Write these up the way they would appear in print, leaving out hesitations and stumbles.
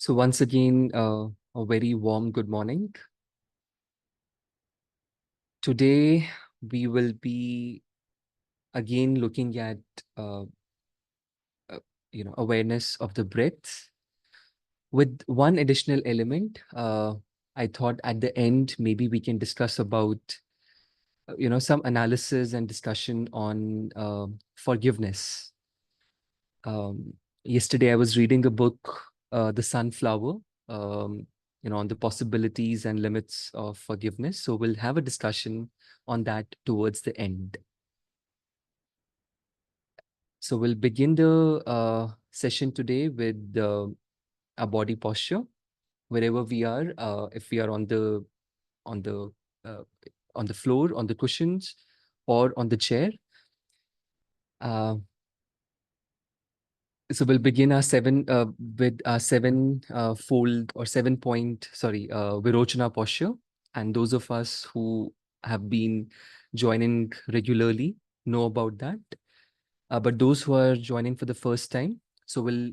So once again, a very warm good morning. Today, we will be again looking at, uh, uh, awareness of the breath with one additional element. I thought at the end, maybe we can discuss about, some analysis and discussion on forgiveness. Um, Yesterday, I was reading a book, The Sunflower, um, on the possibilities and limits of forgiveness. So we'll have a discussion on that towards the end. So we'll begin the session today with our body posture, wherever we are. If we are on the uh, on the floor, on the cushions, or on the chair. Uh, So we'll begin our with our seven fold or 7 point, sorry, Virochana posture. And those of us who have been joining regularly know about that. But those who are joining for the first time, so we'll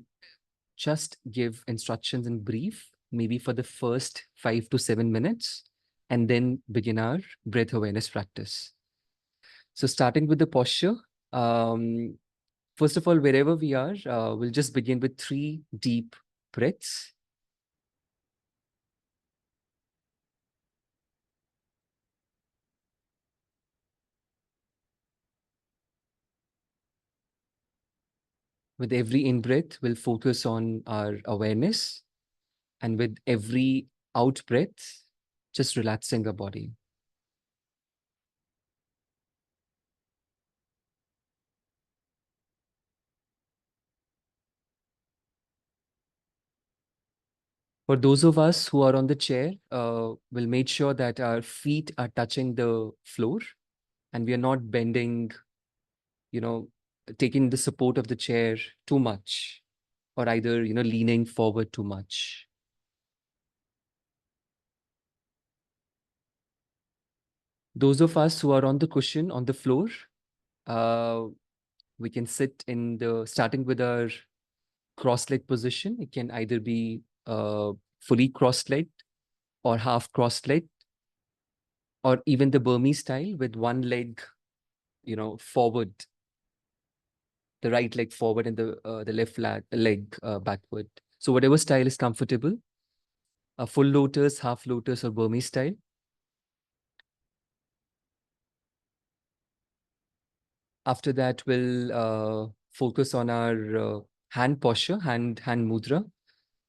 just give instructions in brief, maybe for the first 5 to 7 minutes, and then begin our breath awareness practice. So starting with the posture, um, first of all, wherever we are, we'll just begin with 3 deep breaths. With every in-breath, we'll focus on our awareness. And with every out-breath, just relaxing the body. For those of us who are on the chair, we'll make sure that our feet are touching the floor and we are not bending, you know, taking the support of the chair too much, or either, leaning forward too much. Those of us who are on the cushion on the floor, uh, we can sit in the starting with our cross-leg position. It can either be fully cross-legged or half cross-legged, or even the Burmese style with one leg, forward, the right leg forward and the left leg backward. So whatever style is comfortable, a full lotus, half lotus, or Burmese style. After that, we'll focus on our hand posture, hand mudra.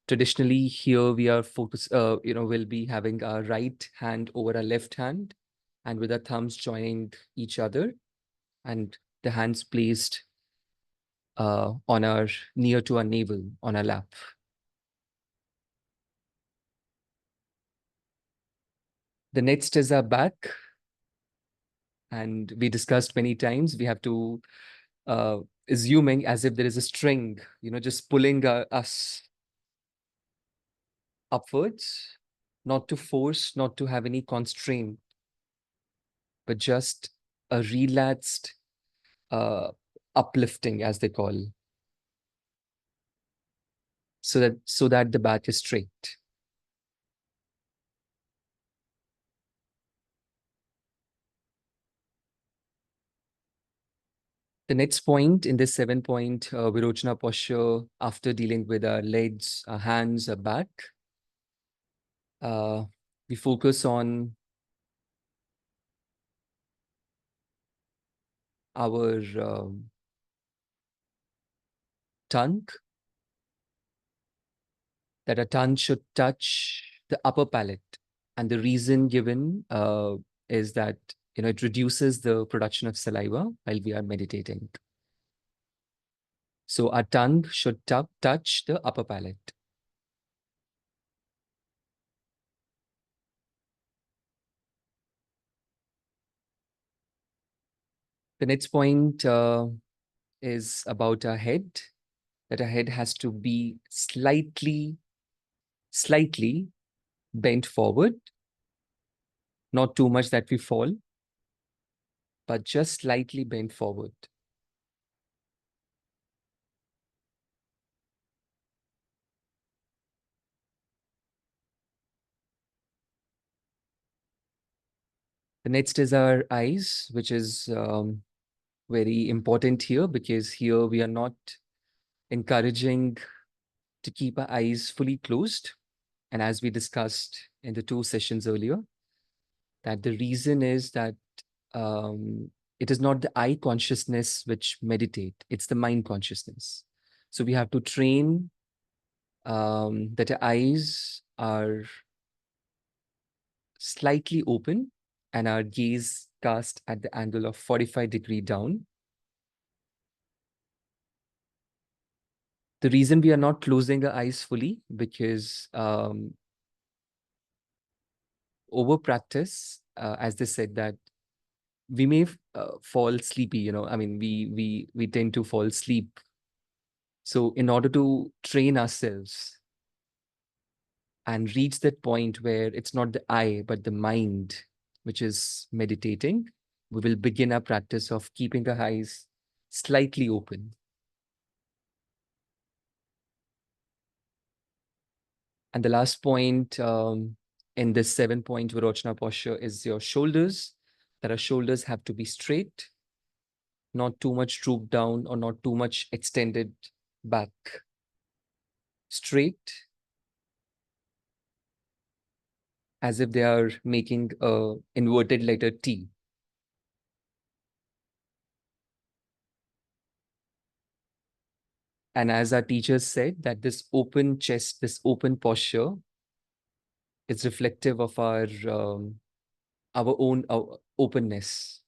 Traditionally, here we are focused, we'll be having our right hand over our left hand and with our thumbs joining each other and the hands placed on our near to our navel, on our lap. The next is our back. And we discussed many times, we have to assuming as if there is a string, just pulling us upwards, not to force, not to have any constraint, but just a relaxed uh, uplifting, as they call, so that the back is straight. The next point in this 7 point Virochana posture, after dealing with our legs, our hands, our back, uh, we focus on our tongue, that our tongue should touch the upper palate. And the reason given is that, it reduces the production of saliva while we are meditating. So our tongue should touch the upper palate. The next point is about our head, that our head has to be slightly bent forward, not too much that we fall, but just slightly bent forward. The next is our eyes, which is very important here because here we are not encouraging to keep our eyes fully closed. And as we discussed in the two sessions earlier, that the reason is that it is not the eye consciousness which meditate, it's the mind consciousness. So we have to train that our eyes are slightly open and our gaze cast at the angle of 45-degree down. The reason we are not closing our eyes fully because over practice, as they said, that we may fall sleepy. I mean, we tend to fall asleep. So in order to train ourselves and reach that point where it's not the eye but the mind which is meditating, we will begin our practice of keeping our eyes slightly open. And the last point in this 7-point Virochana posture is your shoulders. That our shoulders have to be straight, not too much drooped down or not too much extended back. Straight, as if they are making a inverted letter T. And as our teachers said, that this open chest, this open posture is reflective of our own openness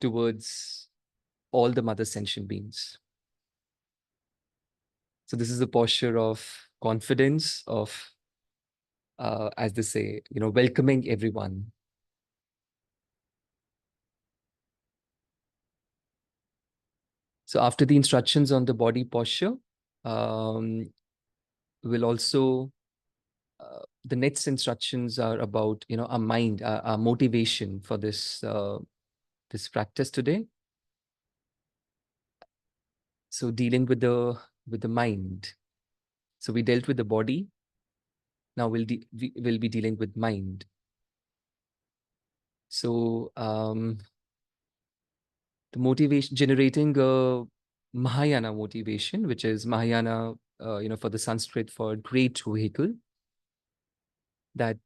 towards all the mother sentient beings. So this is a posture of confidence, of, as they say, welcoming everyone. So after the instructions on the body posture, we'll also, the next instructions are about, our mind, our motivation for this practice today. So dealing with the mind. So we dealt with the body. Now we will be dealing with mind. So the motivation, generating a Mahayana motivation, which is Mahayana, for the Sanskrit for great vehicle, that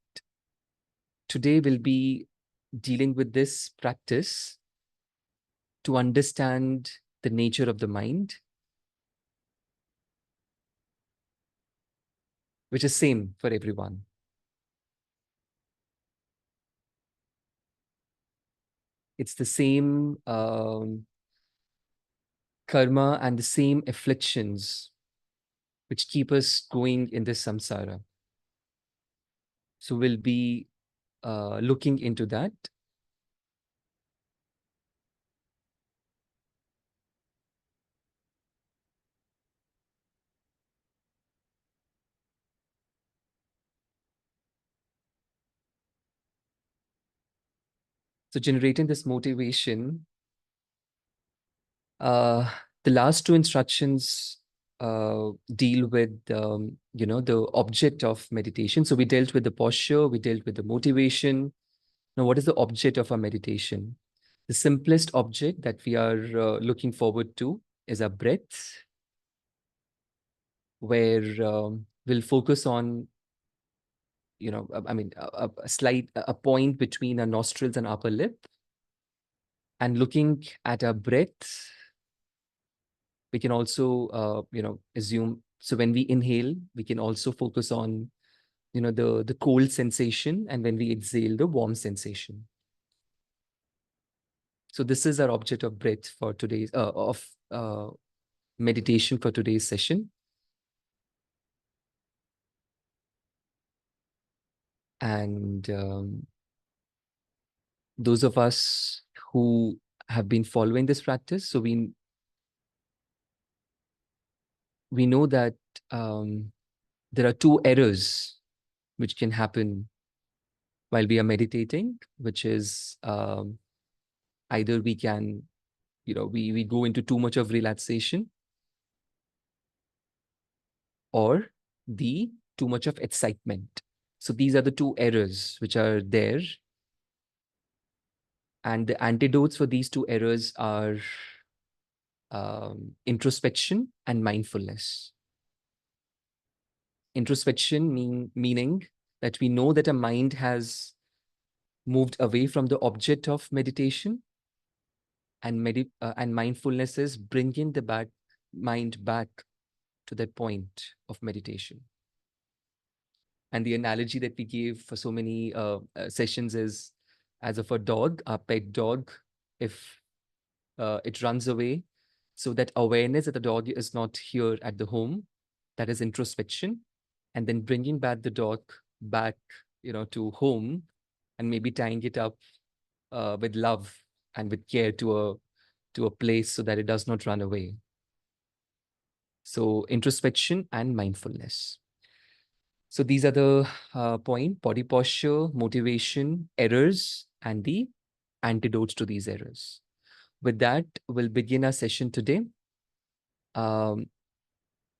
today we'll be dealing with this practice to understand the nature of the mind, which is same for everyone. It's the same karma and the same afflictions which keep us going in this samsara. So we'll be looking into that. So generating this motivation, uh, the last two instructions deal with, the object of meditation. So we dealt with the posture, we dealt with the motivation. Now, what is the object of our meditation? The simplest object that we are looking forward to is our breath, where we'll focus on, I mean, a point between our nostrils and upper lip, and looking at our breath, we can also, assume. So when we inhale, we can also focus on, the cold sensation, and when we exhale, the warm sensation. So this is our object of breath for today's of meditation for today's session. And those of us who have been following this practice, so we know that there are two errors which can happen while we are meditating, which is either we can, we go into too much of relaxation, or the too much of excitement. So these are the two errors which are there And the antidotes for these two errors are introspection and mindfulness. Introspection meaning that we know that a mind has moved away from the object of meditation, and and mindfulness is bringing the mind back to that point of meditation. And the analogy that we gave for so many sessions is as of a dog, a pet dog, if it runs away, so that awareness that the dog is not here at the home, that is introspection, and then bringing back the dog back, to home, and maybe tying it up with love and with care to a place so that it does not run away. So introspection and mindfulness. So these are the point: body posture, motivation, errors, and the antidotes to these errors. With that, we'll begin our session today.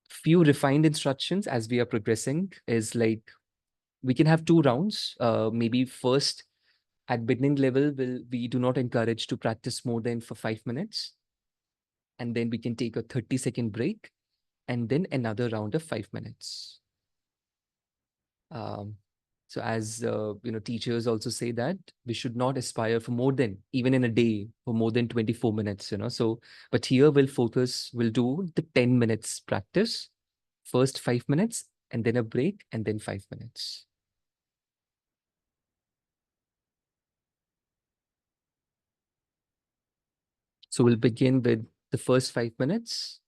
Few refined instructions as we are progressing is like we can have two rounds. Maybe first at beginning level, we do not encourage to practice more than for 5 minutes. And then we can take a 30-second break and then another round of 5 minutes. Um, so as teachers also say that we should not aspire for more than, even in a day, for more than 24 minutes. So, but here we'll do the 10 minutes practice, first 5 minutes, and then a break, and then 5 minutes. So we'll begin with the first 5 minutes.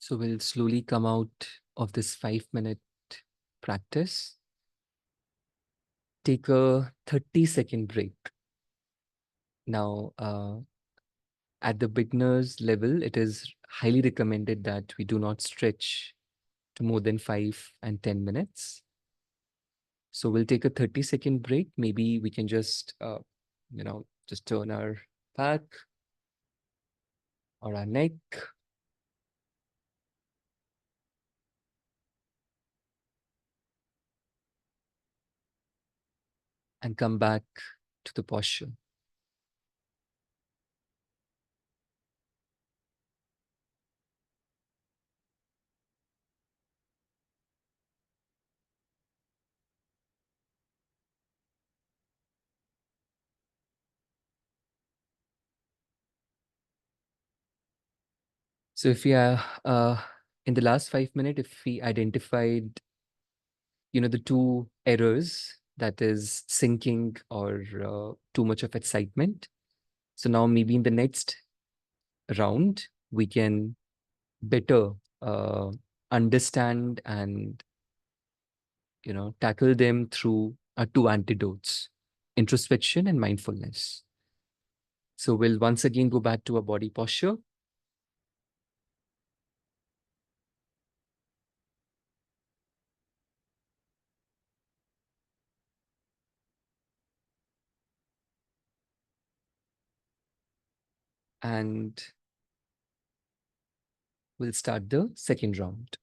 So we'll slowly come out of this 5 minute practice. Take a 30-second break. Now, at the beginner's level, it is highly recommended that we do not stretch to more than 5 and 10 minutes. So we'll take a 30-second break. Maybe we can just turn our back or our neck and come back to the posture. So if we are in the last 5 minutes, if we identified, the two errors, that is sinking or too much of excitement. So now maybe in the next round, we can better uh, understand and, tackle them through two antidotes, introspection and mindfulness. So we'll once again go back to our body posture and we'll start the second round.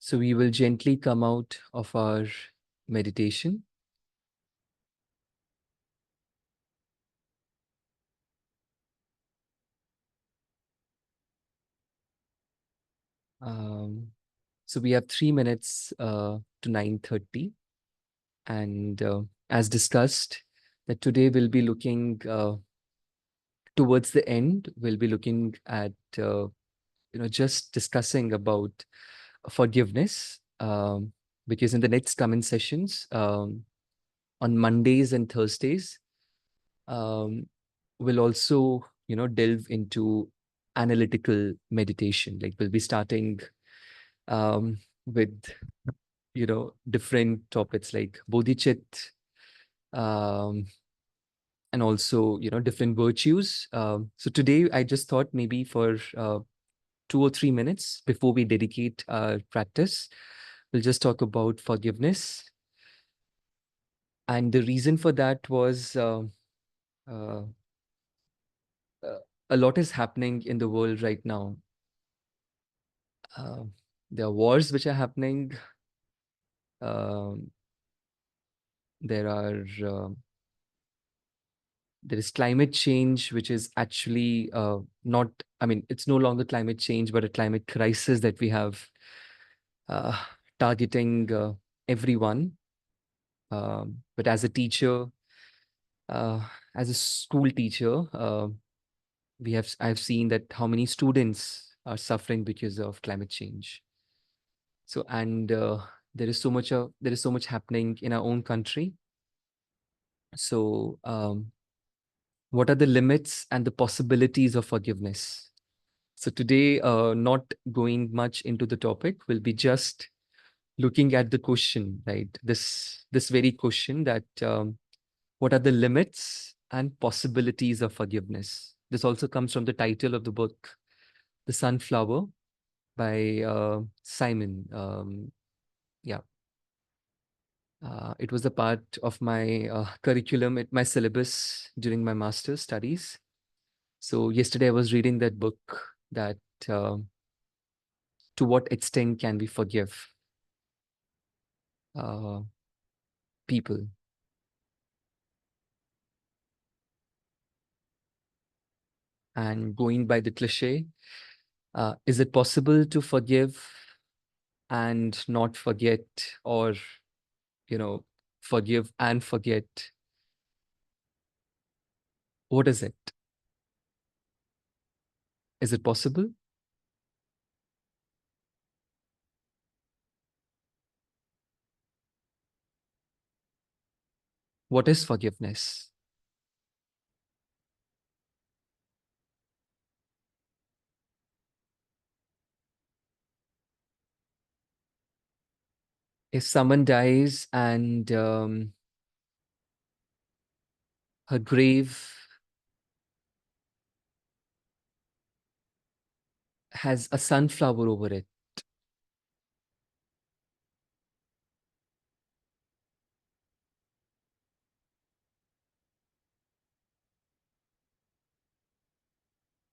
So we will gently come out of our meditation. Um, so we have 3 minutes to 9:30. And as discussed, that today we'll be looking towards the end, we'll be looking at, just discussing about forgiveness. Because in the next coming sessions, on Mondays and Thursdays, um, we'll also, delve into analytical meditation. Like we'll be starting with, different topics like bodhicit, um, and also, different virtues. So today I just thought maybe for 2 or 3 minutes before we dedicate our practice, we'll just talk about forgiveness. And the reason for that was uh, uh, a lot is happening in the world right now. Uh, there are wars which are happening. Um, there are there is climate change, which is actually not. I mean, it's no longer climate change, but a climate crisis that we have uh, targeting everyone. But as a teacher, uh, as a school teacher, I've seen that how many students are suffering because of climate change. So and there is so much happening in our own country. So what are the limits and the possibilities of forgiveness? So today, not going much into the topic, will be just looking at the question, right? This very question that what are the limits and possibilities of forgiveness? This also comes from the title of the book, The Sunflower by Simon. Yeah, it was a part of my curriculum, my syllabus during my master's studies. So yesterday I was reading that book that uh, to what extent can we forgive uh, people? And going by the cliche, is it possible to forgive and not forget, or, you know, forgive and forget? What is it? Is it possible? What is forgiveness? If someone dies and her grave has a sunflower over it,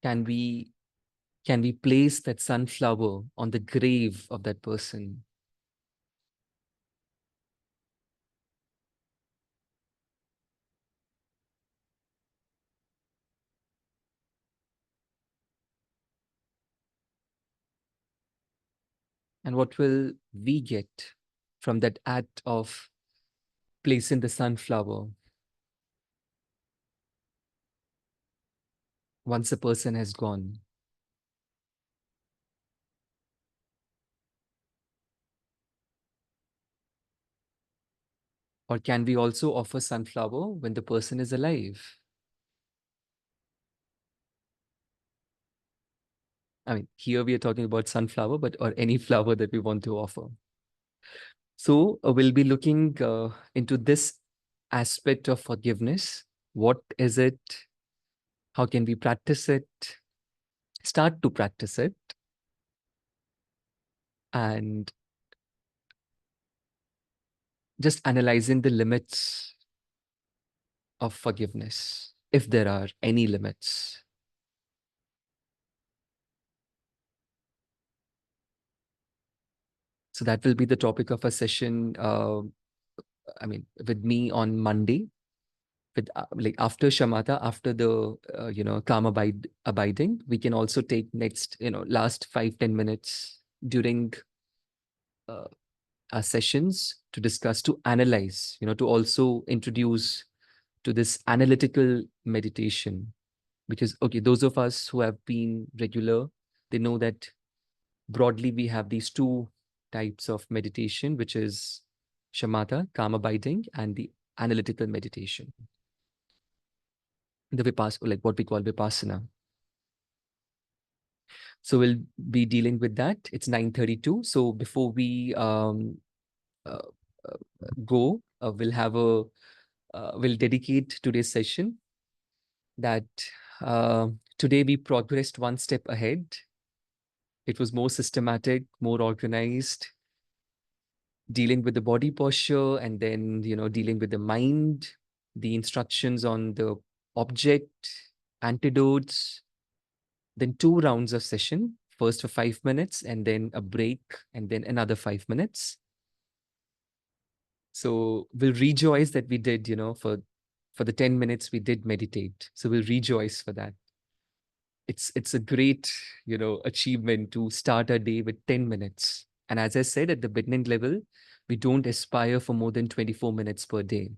can we can we place that sunflower on the grave of that person? And what will we get from that act of placing the sunflower once a person has gone? Or can we also offer sunflower when the person is alive? I mean, here we are talking about sunflower, but or any flower that we want to offer. So we'll be looking into this aspect of forgiveness. What is it? How can we practice it? Start to practice it, and just analyzing the limits of forgiveness, if there are any limits. So So that will be the topic of a session. I mean, with me on Monday. With like after Shamatha, after the calm abiding, we can also take next last 5-10 minutes during uh, our sessions to discuss, to analyze, to also introduce to this analytical meditation. Because okay, those of us who have been regular, they know that broadly we have these two types of meditation, which is shamatha, calm abiding, and the analytical meditation, the like what we call vipassana. So we'll be dealing with that. It's 9:32. So before we uh, uh, go, we'll dedicate today's session that uh, today we progressed one step ahead. It was more systematic, more organized, dealing with the body posture, and then dealing with the mind, the instructions on the object, antidotes, then 2 rounds of session, first for 5 minutes and then a break and then another 5 minutes. So we'll rejoice that we did, for the 10 minutes we did meditate. So we'll rejoice for that. It's a great, achievement to start a day with 10 minutes. And as I said at the beginning level, we don't aspire for more than 24 minutes per day.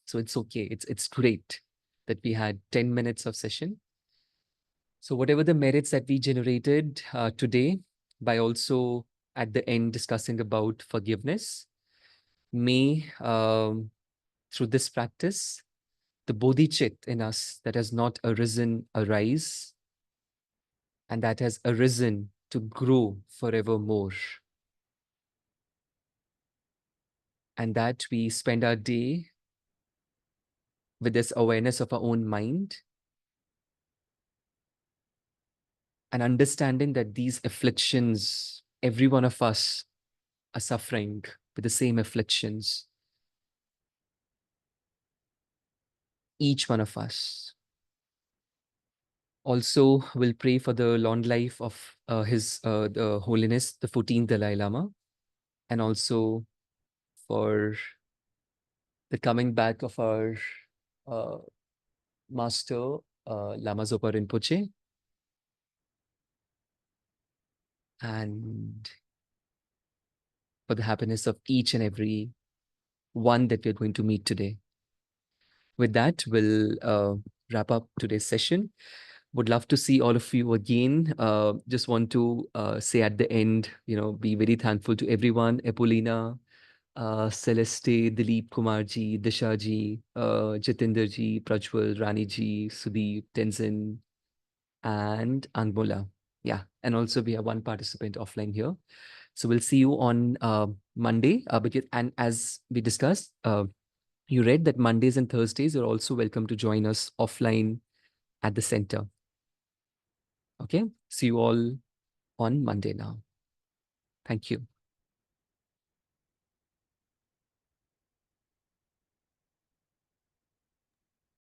So it's okay. It's great that we had 10 minutes of session. So whatever the merits that we generated today, by also at the end discussing about forgiveness, may through this practice, the bodhicit in us that has not arisen arise, and that has arisen to grow forevermore. And that we spend our day with this awareness of our own mind and understanding that these afflictions, every one of us are suffering with the same afflictions, each one of us. Also, we'll pray for the long life of the Holiness, the 14th Dalai Lama, and also for the coming back of our uh, master, Lama Zopa Rinpoche, and for the happiness of each and every one that we're going to meet today. With that, we'll wrap up today's session. Would love to see all of you again. Just want to say at the end, be very thankful to everyone. Epolina, Celeste, Dilip Kumarji, Dishaji, Jitinderji, Prajwal, Raniji, Sudeep, Tenzin, and Angmola. Yeah, and also we have one participant offline here. So we'll see you on Monday. And as we discussed, you read that Mondays and Thursdays you're also welcome to join us offline at the center. Okay, see you all on Monday now. Thank you.